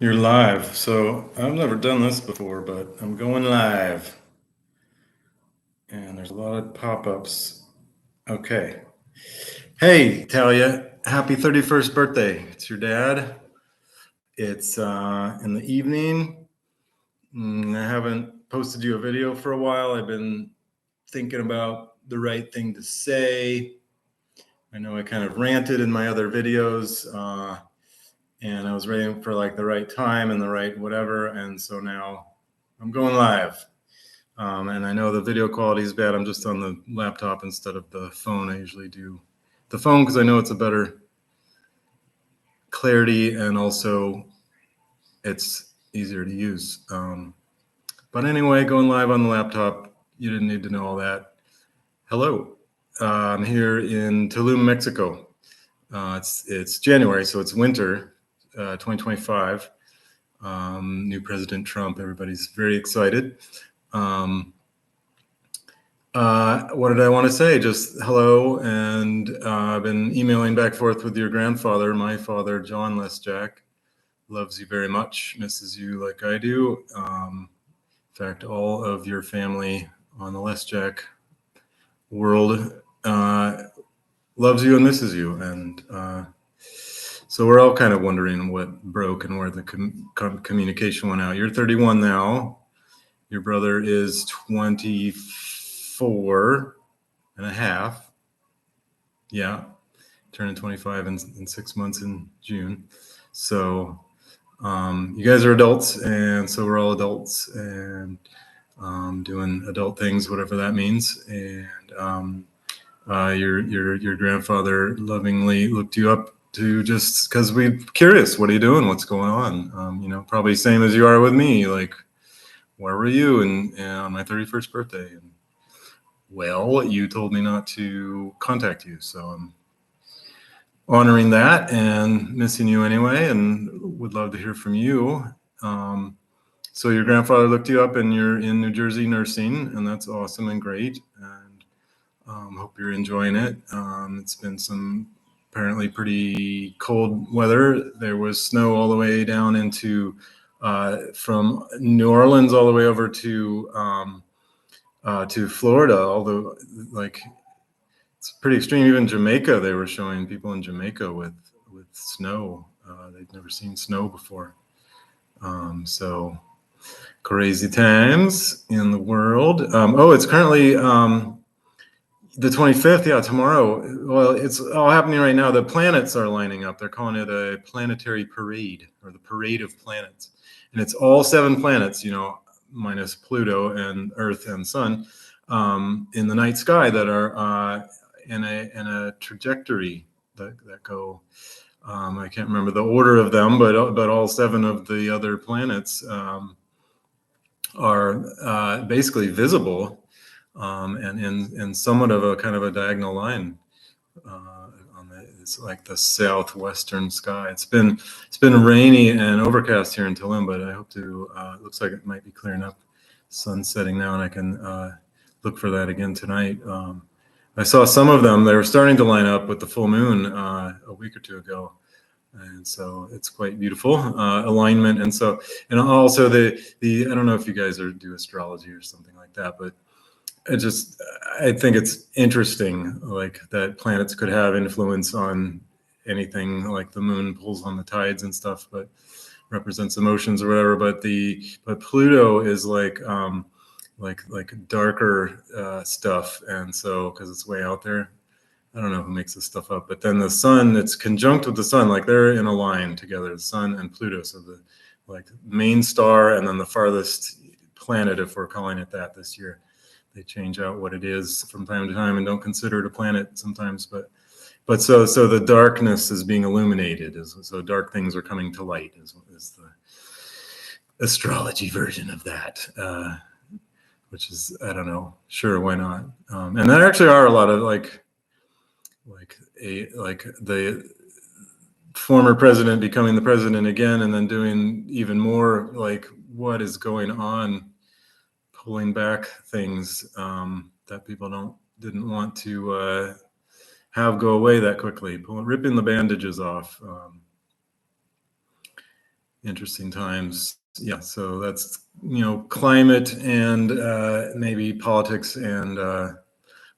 You're live. So I've never done this before, but I'm going live. And there's a lot of pop-ups. Okay. Hey, Talia, happy 31st birthday. It's your dad. It's in the evening. I haven't posted you a video for a while. I've been thinking about the right thing to say. I know I kind of ranted in my other videos. And I was waiting for like the right time and the right whatever. And so now I'm going live. And I know the video quality is bad. I'm just on the laptop instead of the phone. I usually do the phone because I know it's a better clarity and also it's easier to use. But anyway, going live on the laptop, you didn't need to know all that. Hello, I'm here in Tulum, Mexico. It's January, so it's winter, 2025. New President Trump. Everybody's very excited. What did I want to say? Just hello, and I've been emailing back and forth with your grandfather. My father, John Lesjack, loves you very much, misses you like I do. In fact, all of your family on the Lesjack world loves you and misses you, and so we're all kind of wondering what broke and where the communication went out. You're 31 now. Your brother is 24 and a half. Yeah, turning 25 in 6 months in June. So you guys are adults, and so we're all adults, and doing adult things, whatever that means. And your grandfather lovingly looked you up to just because we're curious. What are you doing? What's going on? Probably same as you are with me. Like, where were you on my 31st birthday? And well, you told me not to contact you, so I'm honoring that and missing you anyway, and would love to hear from you. So your grandfather looked you up, and you're in New Jersey nursing, and that's awesome and great, and hope you're enjoying it. It's been some apparently pretty cold weather. There was snow all the way down into from New Orleans all the way over to Florida, although like it's pretty extreme. Even Jamaica, they were showing people in Jamaica with snow. They'd never seen snow before. So crazy times in the world. It's currently the 25th. Yeah, tomorrow. Well, it's all happening right now. The planets are lining up. They're calling it a planetary parade, or the parade of planets. And it's all 7 planets, minus Pluto and Earth and Sun, in the night sky that are in a trajectory that go. I can't remember the order of them, but all 7 of the other planets are basically visible, and in somewhat of a kind of a diagonal line. It's like the southwestern sky. It's been rainy and overcast here in Tulum, but I hope to. Looks like it might be clearing up. Sun's setting now, and I can look for that again tonight. I saw some of them. They were starting to line up with the full moon a week or two ago, and so it's quite beautiful alignment. And also the I don't know if you guys do astrology or something like that, but I think it's interesting, like that planets could have influence on anything, like the moon pulls on the tides and stuff, but represents emotions or whatever. But Pluto is like darker stuff, and so because it's way out there, I don't know who makes this stuff up. But then the sun, it's conjunct with the sun, like they're in a line together, the sun and Pluto. So the like main star and then the farthest planet, if we're calling it that this year. They change out what it is from time to time and don't consider it a planet sometimes. But so the darkness is being illuminated. So dark things are coming to light is the astrology version of that, which is, I don't know, sure, why not? And there actually are a lot of like the former president becoming the president again, and then doing even more, like what is going on, pulling back things that people didn't want to have go away that quickly, ripping the bandages off. interesting times. Yeah, so that's, climate and maybe politics and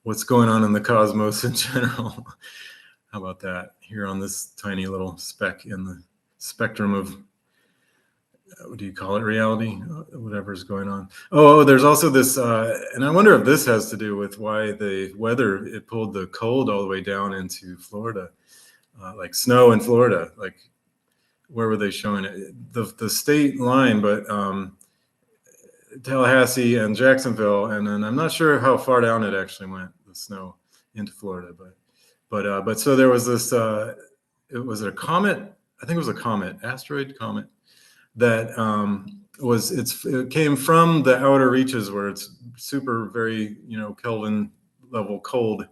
what's going on in the cosmos in general. How about that here on this tiny little speck in the spectrum of, what do you call it, reality, whatever's going on. There's also this, and I wonder if this has to do with why the weather, it pulled the cold all the way down into Florida, like snow in Florida. Like, where were they showing it? The state line, but Tallahassee and Jacksonville, and then I'm not sure how far down it actually went, the snow into Florida, but so there was this, it was a comet, I think it was a comet, asteroid comet, that it came from the outer reaches where it's super, very, Kelvin level cold,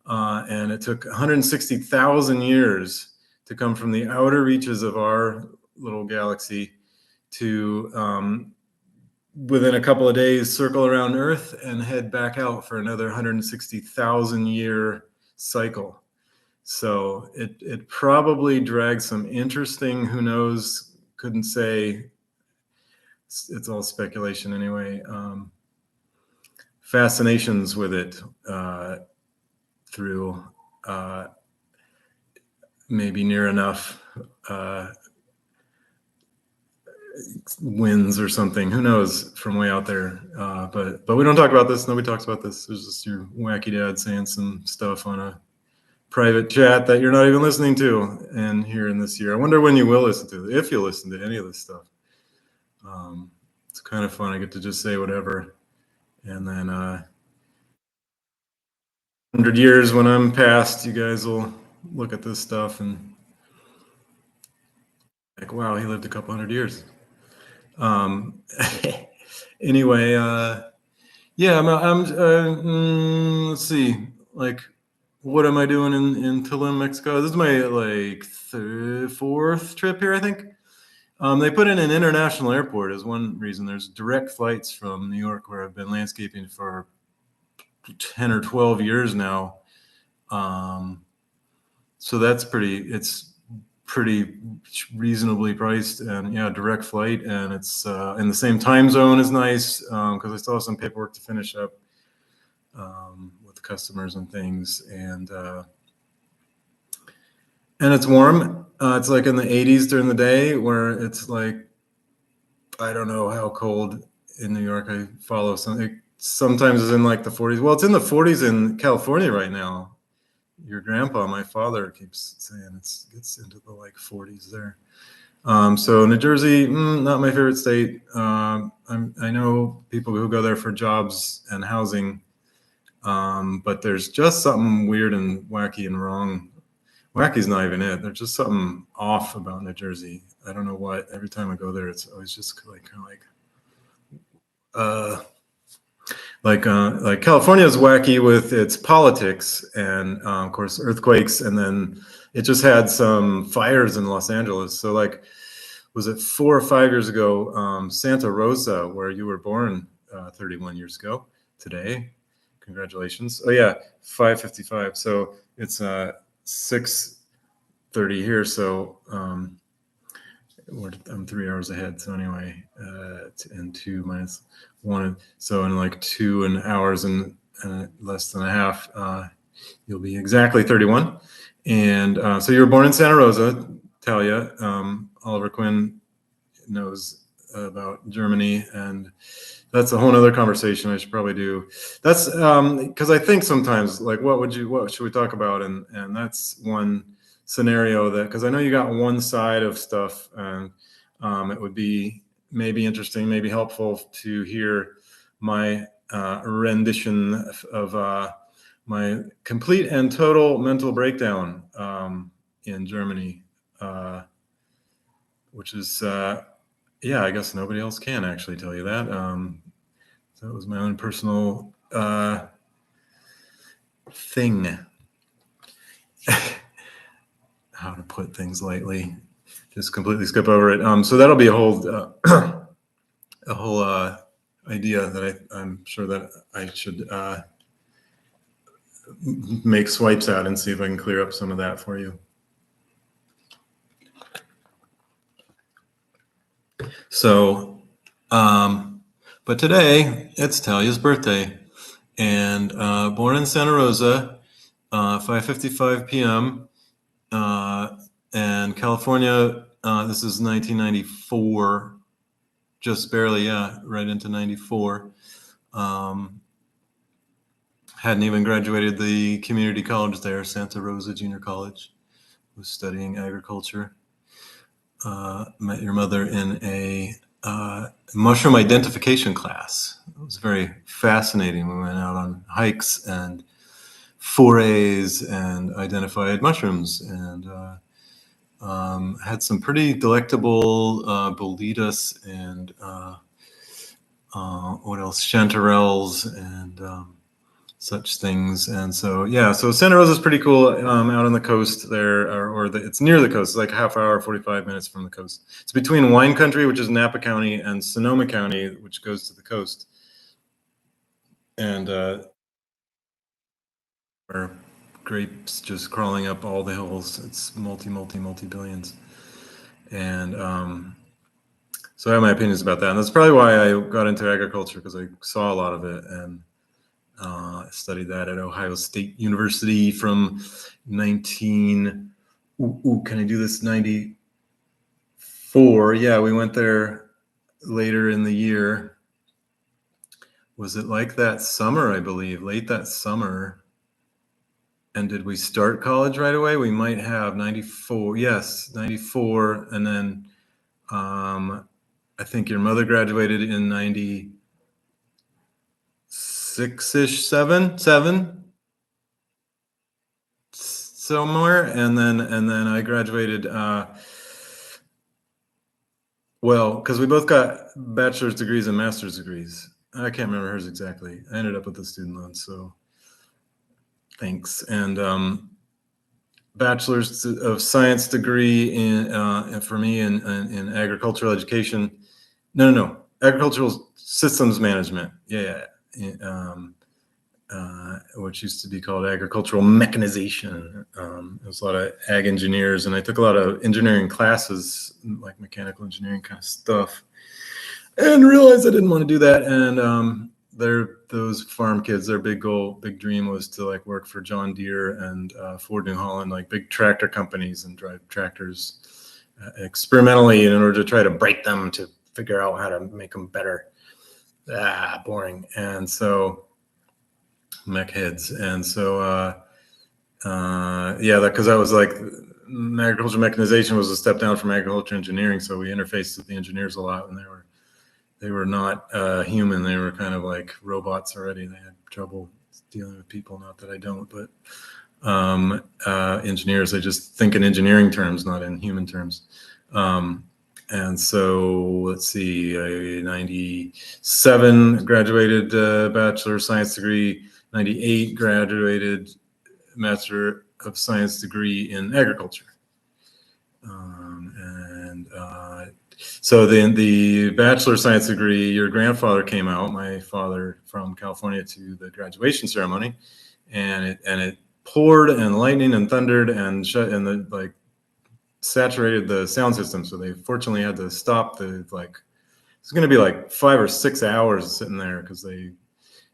and it took 160,000 years to come from the outer reaches of our little galaxy to, within a couple of days, circle around Earth and head back out for another 160,000 year cycle. So it probably dragged some interesting, who knows, couldn't say, it's all speculation anyway, fascinations with it through maybe near enough winds or something, who knows, from way out there. But we don't talk about this. Nobody talks about this. There's just your wacky dad saying some stuff on a private chat that you're not even listening to, and here in this year. I wonder when you will listen to it, if you'll listen to any of this stuff. It's kind of fun. I get to just say whatever, and then 100 years when I'm past, you guys will look at this stuff and like, wow, he lived a couple hundred years. Anyway, yeah, let's see, like, what am I doing in Tulum, Mexico? This is my like fourth trip here, I think. They put in an international airport as one reason. There's direct flights from New York, where I've been landscaping for 10 or 12 years now. So that's it's pretty reasonably priced, and yeah, direct flight, and it's in the same time zone is nice, because I still have some paperwork to finish up with customers and things, and it's warm. It's like in the 80s during the day, where it's like, I don't know how cold in New York. I follow sometimes it's in like the 40s. Well, it's in the 40s in California right now. Your grandpa, my father, keeps saying it gets into the like 40s there. So New Jersey, not my favorite state. I know people who go there for jobs and housing, but there's just something weird and wacky and wrong. Wacky's not even it. There's just something off about New Jersey. I don't know what. Every time I go there, it's always just like kind of like California is wacky with its politics and of course earthquakes, and then it just had some fires in Los Angeles. So like, was it 4 or 5 years ago, Santa Rosa, where you were born 31 years ago today. Congratulations. Oh yeah, 5:55. So it's 6:30 here. So I'm 3 hours ahead. So anyway, and 2 minus 1. So in like 2 hours and less than a half, you'll be exactly 31. And so you were born in Santa Rosa, Talia. Oliver Quinn knows about Germany, and that's a whole nother conversation I should probably do. That's because I think sometimes, like, what should we talk about? And that's one scenario, that, because I know you got one side of stuff, and it would be maybe interesting, maybe helpful to hear my rendition of my complete and total mental breakdown in Germany, which is, yeah, I guess nobody else can actually tell you that. So it was my own personal thing. How to put things lightly, just completely skip over it. So that'll be a whole idea that I'm sure that I should make swipes at and see if I can clear up some of that for you. So, but today it's Talia's birthday, and born in Santa Rosa, 5:55 p.m. And California. This is 1994, just barely, yeah, right into 94. Hadn't even graduated the community college there, Santa Rosa Junior College. Was studying agriculture. Met your mother in a mushroom identification class. It was very fascinating. We went out on hikes and forays and identified mushrooms, and had some pretty delectable bolitas and what else? Chanterelles and such things. And so, yeah, so Santa Rosa is pretty cool, out on the coast there, it's near the coast. It's like a half hour, 45 minutes from the coast. It's between wine country, which is Napa County, and Sonoma County, which goes to the coast. And are grapes just crawling up all the hills. It's multi billions. And so I have my opinions about that. And that's probably why I got into agriculture, because I saw a lot of it. And I studied that at Ohio State University from 19. Can I do this? 94. Yeah, we went there later in the year. Was it like that summer? I believe late that summer. And did we start college right away? We might have 94. Yes, 94. And then I think your mother graduated in 96-ish, seven somewhere. And then I graduated, well, because we both got bachelor's degrees and master's degrees. I can't remember hers exactly. I ended up with the student loan, so thanks. And bachelor's of science degree for me in agricultural education. No, agricultural systems management. Yeah. Which used to be called agricultural mechanization. It was a lot of ag engineers, and I took a lot of engineering classes, like mechanical engineering kind of stuff, and realized I didn't want to do that. And those farm kids, their big goal, big dream was to like work for John Deere and Ford New Holland, like big tractor companies, and drive tractors experimentally in order to try to break them to figure out how to make them better. Boring. And so mech heads. And so because that was like agriculture mechanization was a step down from agriculture engineering, so we interfaced with the engineers a lot, and they were not human. They were kind of like robots already. They had trouble dealing with people. Not that I don't, but engineers, they just think in engineering terms, not in human terms. And so let's see, 97 graduated Bachelor of Science degree, 98 graduated Master of Science degree in agriculture. So then the Bachelor of Science degree, your grandfather came out, my father, from California to the graduation ceremony, and it poured and lightning and thundered and saturated the sound system. So they fortunately had to stop it's going to be like 5 or 6 hours sitting there, because they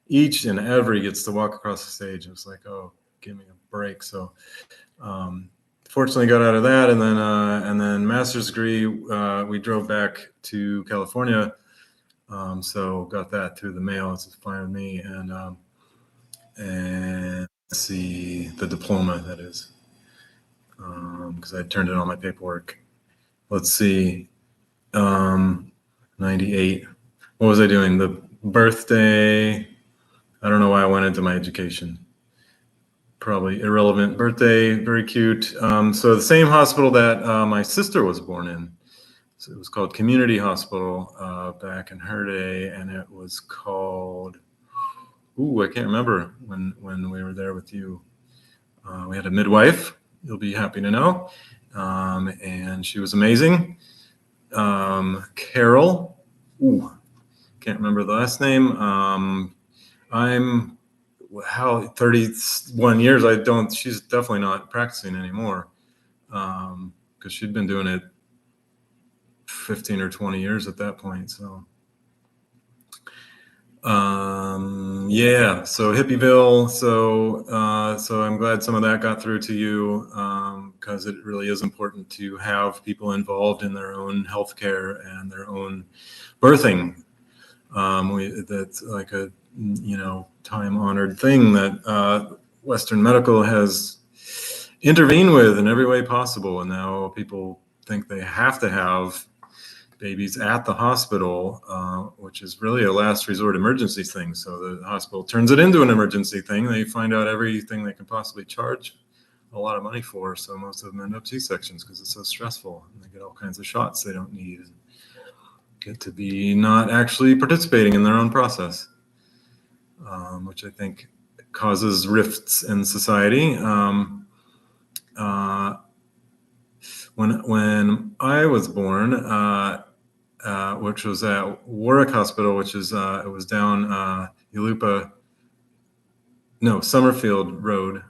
each and every gets to walk across the stage. It was like, oh, give me a break. So fortunately got out of that. And then master's degree, we drove back to California. So got that through the mail. It's fine with me. And let's see, the diploma, that is, because I turned in all my paperwork. Let's see, 98. What was I doing? The birthday. I don't know why I went into my education. Probably irrelevant. Birthday, very cute. So the same hospital that my sister was born in. So it was called Community Hospital back in her day, and it was called. I can't remember when we were there with you. We had a midwife. You'll be happy to know, and she was amazing. Carol. Can't remember the last name. I'm 31 years. She's definitely not practicing anymore, because she'd been doing it 15 or 20 years at that point. So, yeah, so Hippieville. So I'm glad some of that got through to you, because it really is important to have people involved in their own healthcare and their own birthing. That's like a, time-honored thing that Western medical has intervened with in every way possible, and now people think they have to have babies at the hospital, which is really a last resort emergency thing. So the hospital turns it into an emergency thing. They find out everything they can possibly charge a lot of money for. So most of them end up C-sections because it's so stressful, and they get all kinds of shots they don't need and get to be not actually participating in their own process, which I think causes rifts in society. When I was born, which was at Warwick Hospital, which is it was down Summerfield Road,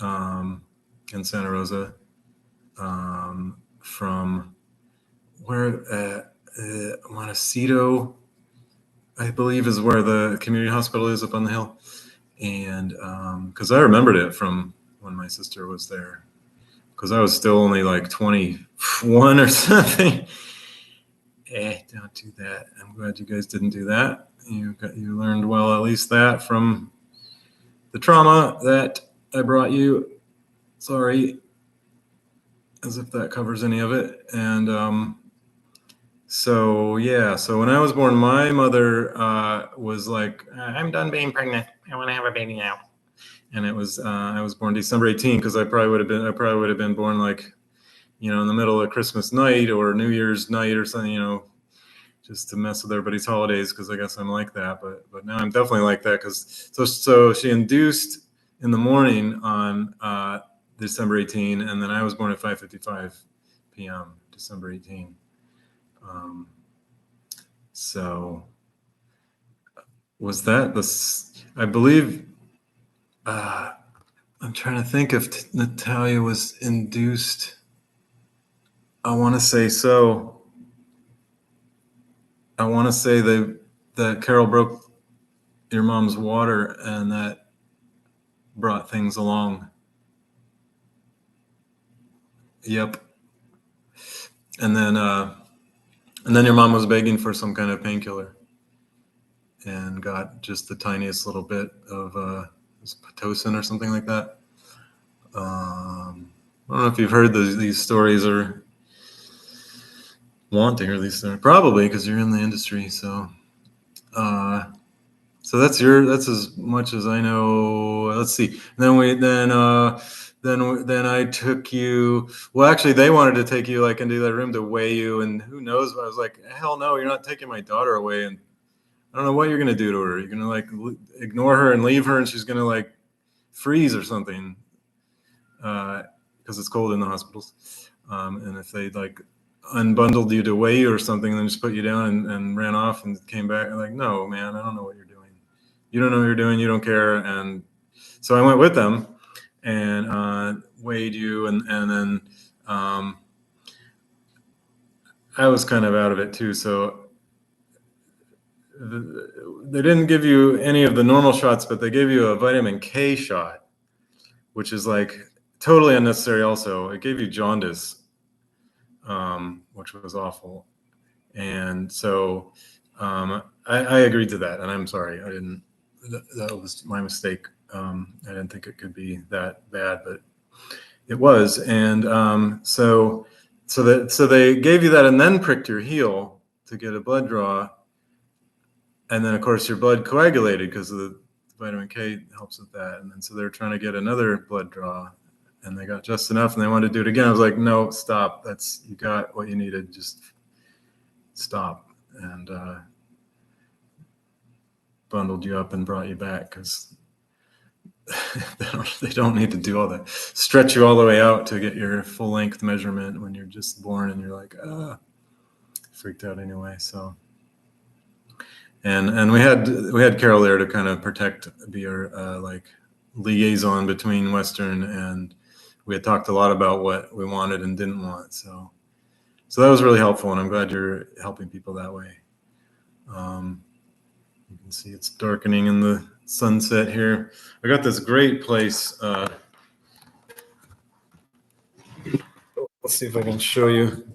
in Santa Rosa, from where Montecito, I believe, is where the community hospital is up on the hill. And because I remembered it from when my sister was there, because I was still only like 21 or something. Don't do that. I'm glad you guys didn't do that. You learned well, at least that from the trauma that I brought you. Sorry, as if that covers any of it. And so when I was born, my mother was like, "I'm done being pregnant. I want to have a baby now." And it was I was born December 18, because I probably would have been born like, in the middle of Christmas night or New Year's night or something, just to mess with everybody's holidays, because I guess I'm like that. But now I'm definitely like that, because so she induced in the morning on December 18, and then I was born at 5:55 p.m. December 18. So was that I believe, I'm trying to think if Natalia was induced. I want to say so. I want to say that Carol broke your mom's water, and that brought things along. Yep. And then your mom was begging for some kind of painkiller, and got just the tiniest little bit of Pitocin or something like that. I don't know if you've heard these stories or want to hear these stories. Probably, because you're in the industry. So that's as much as I know. Let's see. Then I took you. Well, actually, they wanted to take you like into that room to weigh you, and who knows? I was like, hell no, you're not taking my daughter away, and I don't know what you're gonna do to her. You're gonna like ignore her and leave her, and she's gonna like freeze or something, because it's cold in the hospitals. And if they like unbundled you to weigh you or something, and then just put you down and ran off and came back, I'm like, no, man, I don't know what you're doing. You don't know what you're doing. You don't care. And so I went with them and weighed you, and then I was kind of out of it too. So they didn't give you any of the normal shots, but they gave you a vitamin K shot, which is like totally unnecessary. Also, it gave you jaundice, which was awful. And so I agreed to that, and I'm sorry, I didn't. That was my mistake. I didn't think it could be that bad, but it was. And so they gave you that, and then pricked your heel to get a blood draw. And then, of course, your blood coagulated because of the vitamin K helps with that. And then so they're trying to get another blood draw, and they got just enough, and they wanted to do it again. I was like, no, stop. You got what you needed. Just stop. And bundled you up and brought you back, because they don't need to do all that. Stretch you all the way out to get your full length measurement when you're just born, and you're like, freaked out anyway. So. And we had Carol there to kind of be our like liaison between Western, and we had talked a lot about what we wanted and didn't want. So So that was really helpful, and I'm glad you're helping people that way. You can see it's darkening in the sunset here. I got this great place. Let's see if I can show you.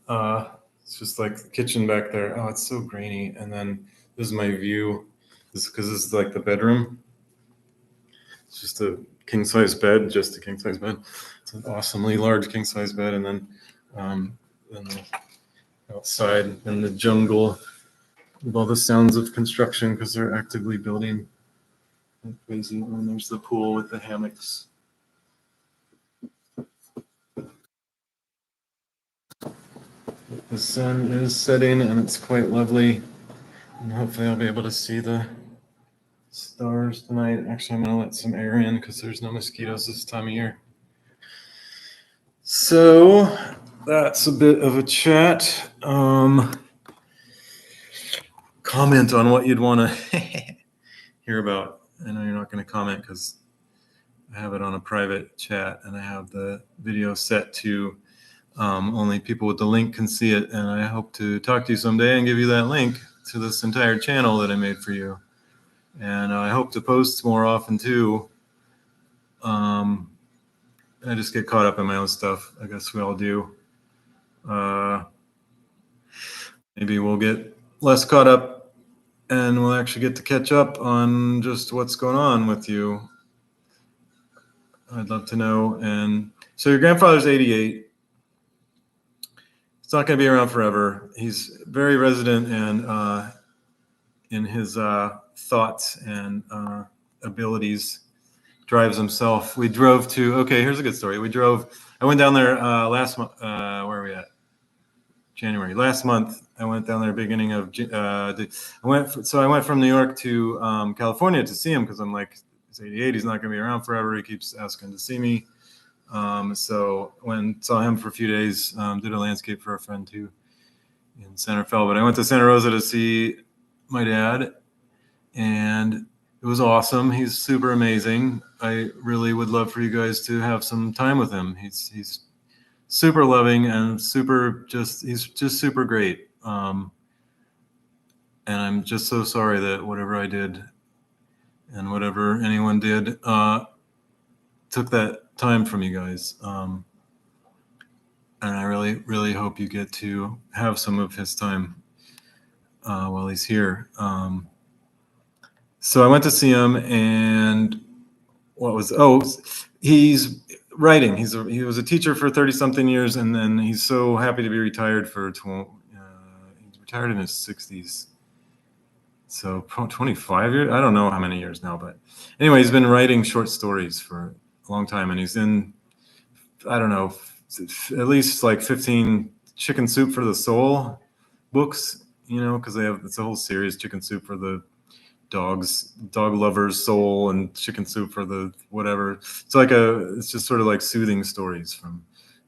It's just like the kitchen back there. Oh, it's so grainy. And then this is my view. Because this is like the bedroom. It's just a king size bed, just a king size bed. It's an awesomely large king size bed. And then outside in the jungle with all the sounds of construction because they're actively building like crazy. And there's the pool with the hammocks. The sun is setting and it's quite lovely. And hopefully I'll be able to see the stars tonight. Actually, I'm going to let some air in because there's no mosquitoes this time of year. So that's a bit of a chat. Comment on what you'd want to hear about. I know you're not going to comment because I have it on a private chat and I have the video set to only people with the link can see it. And I hope to talk to you someday and give you that link to this entire channel that I made for you. And I hope to post more often too. I just get caught up in my own stuff. I guess we all do. Maybe we'll get less caught up and we'll actually get to catch up on just what's going on with you. I'd love to know. And so your grandfather's 88. He's not going to be around forever. He's very resident and in his thoughts and abilities. Drives himself. We drove to, okay, here's a good story. I went down there last month. Where are we at? January. Last month, I went down there beginning of, I went from New York to California to see him because I'm like, he's 88, he's not going to be around forever. He keeps asking to see me. So saw him for a few days, did a landscape for a friend too in Santa Fe. But I went to Santa Rosa to see my dad and it was awesome. He's super amazing. I really would love for you guys to have some time with him. He's super loving and he's just super great. And I'm just so sorry that whatever I did and whatever anyone did took that time from you guys. And I really, really hope you get to have some of his time while he's here. So I went to see him, and he's writing. He was a teacher for 30-something years, and then he's so happy to be retired he's retired in his 60s. So 25 years? I don't know how many years now, but anyway, he's been writing short stories for a long time, and he's in, I don't know, at least like 15 Chicken Soup for the Soul books, because it's a whole series, Chicken Soup for the dog lover's soul and Chicken Soup for the whatever. It's just sort of like soothing stories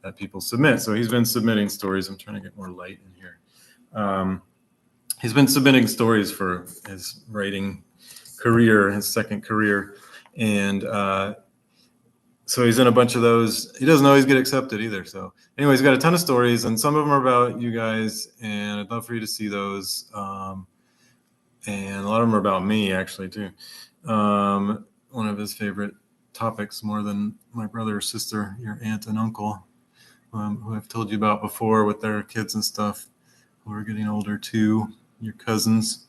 that people submit. So he's been submitting stories. I'm trying to get more light in here. He's been submitting stories for his writing career, his second career. And so he's in a bunch of those. He doesn't always get accepted either. So anyway, he's got a ton of stories and some of them are about you guys. And I'd love for you to see those. And a lot of them are about me, actually, too. One of his favorite topics, more than my brother or sister, your aunt and uncle, who I've told you about before with their kids and stuff, who are getting older, too, your cousins.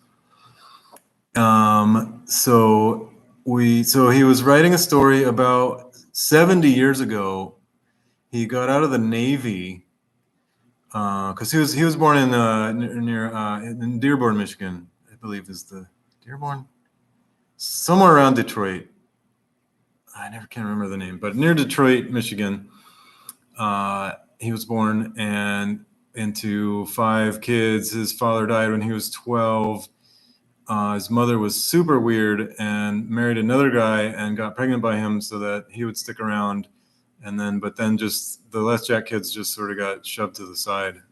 So he was writing a story about 70 years ago. He got out of the Navy because he was born in in Dearborn, Michigan. I believe is the Dearborn, somewhere around Detroit. I never can remember the name, but near Detroit, Michigan. He was born and into 5 kids. His father died when he was 12. His mother was super weird and married another guy and got pregnant by him so that he would stick around. But then just the Les Jack kids just sort of got shoved to the side.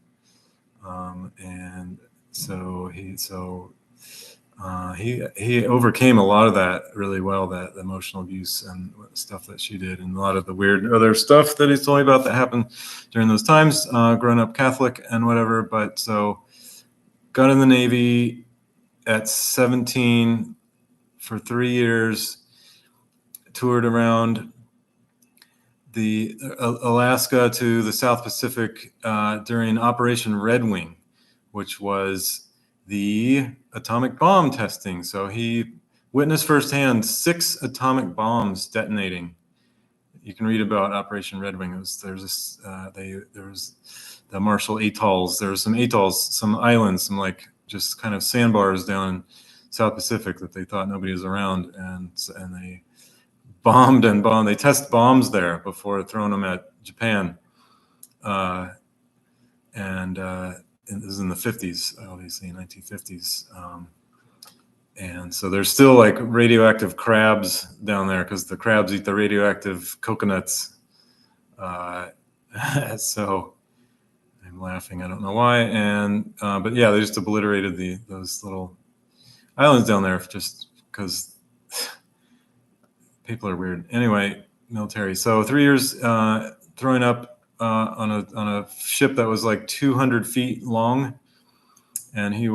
he overcame a lot of that really well, that emotional abuse and stuff that she did, and a lot of the weird other stuff that he's told me about that happened during those times, growing up Catholic and whatever. But so got in the Navy at 17 for 3 years, toured around the Alaska to the South Pacific during Operation Red Wing, which was the atomic bomb testing. So he witnessed firsthand 6 atomic bombs detonating. You can read about Operation Red Wing. There was the Marshall Atolls. There were some atolls, some islands, some like just kind of sandbars down in South Pacific that they thought nobody was around, and they bombed and bombed. They test bombs there before throwing them at Japan, and this is in the 50s, obviously 1950s. And so there's still like radioactive crabs down there because the crabs eat the radioactive coconuts. So I'm laughing. I don't know why. And but yeah, they just obliterated those little islands down there just because people are weird. Anyway, military. So 3 years throwing up on a ship that was like 200 feet long, and he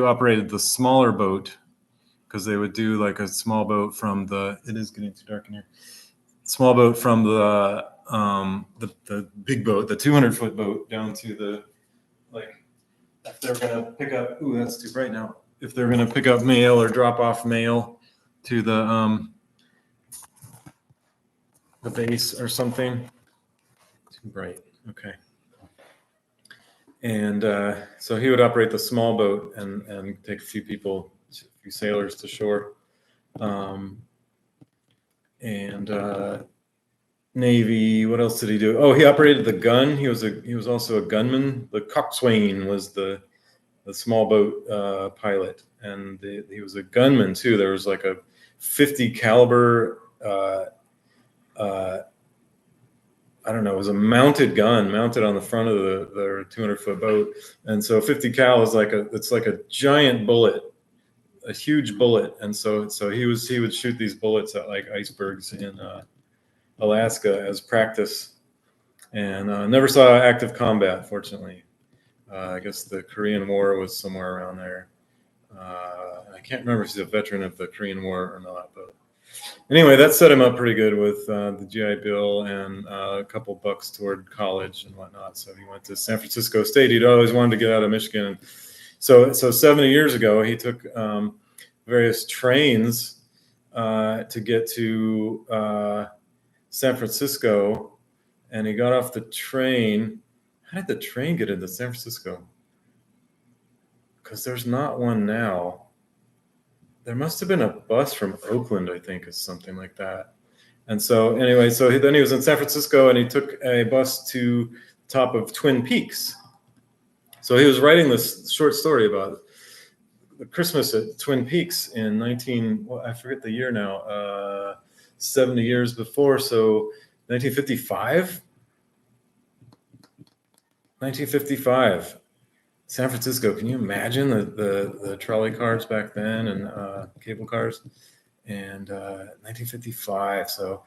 operated the smaller boat because they would do like a small boat from the. It is getting too dark in here. Small boat from the big boat, the 200-foot boat, down to the, like, if they're gonna pick up. Ooh, that's too bright now. If they're gonna pick up mail or drop off mail to the base or something. Too bright. Okay. And so he would operate the small boat and take a few sailors to shore. Navy. What else did he do? Oh, he operated the gun. He was also a gunman. The coxswain was the small boat pilot, and he was a gunman too. There was like a 50 caliber. I don't know. It was a mounted gun mounted on the front of the 200-foot boat, and so 50 cal is it's like a giant bullet, a huge bullet, and so he would shoot these bullets at like icebergs in Alaska as practice, and never saw active combat, fortunately. I guess the Korean War was somewhere around there. I can't remember if he's a veteran of the Korean War or not, but anyway, that set him up pretty good with the GI Bill and a couple bucks toward college and whatnot. So he went to San Francisco State. He'd always wanted to get out of Michigan. So 70 years ago, he took various trains to get to San Francisco, and he got off the train. How did the train get into San Francisco? Because there's not one now. There must have been a bus from Oakland, I think, or something like that. And so anyway, then he was in San Francisco, and he took a bus to the top of Twin Peaks. So he was writing this short story about the Christmas at Twin Peaks in I forget the year now, 70 years before. So 1955. 1955. San Francisco. Can you imagine the trolley cars back then and cable cars? And 1955. So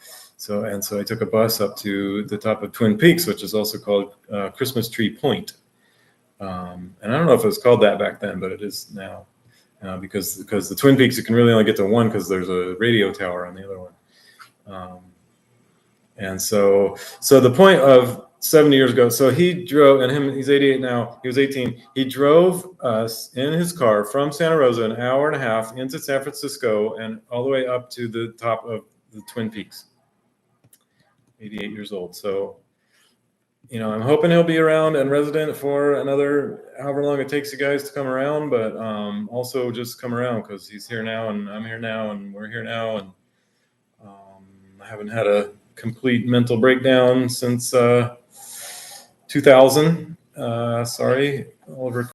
I took a bus up to the top of Twin Peaks, which is also called Christmas Tree Point. And I don't know if it was called that back then, but it is now, because the Twin Peaks, you can really only get to one because there's a radio tower on the other one. And so the point of 70 years ago, so he drove, and he's 88 now, he was 18. He drove us in his car from Santa Rosa an hour and a half into San Francisco and all the way up to the top of the Twin Peaks. 88 years old. So, I'm hoping he'll be around and resident for another however long it takes you guys to come around, but also just come around because he's here now and I'm here now and we're here now, and I haven't had a complete mental breakdown since 2000. Sorry, Oliver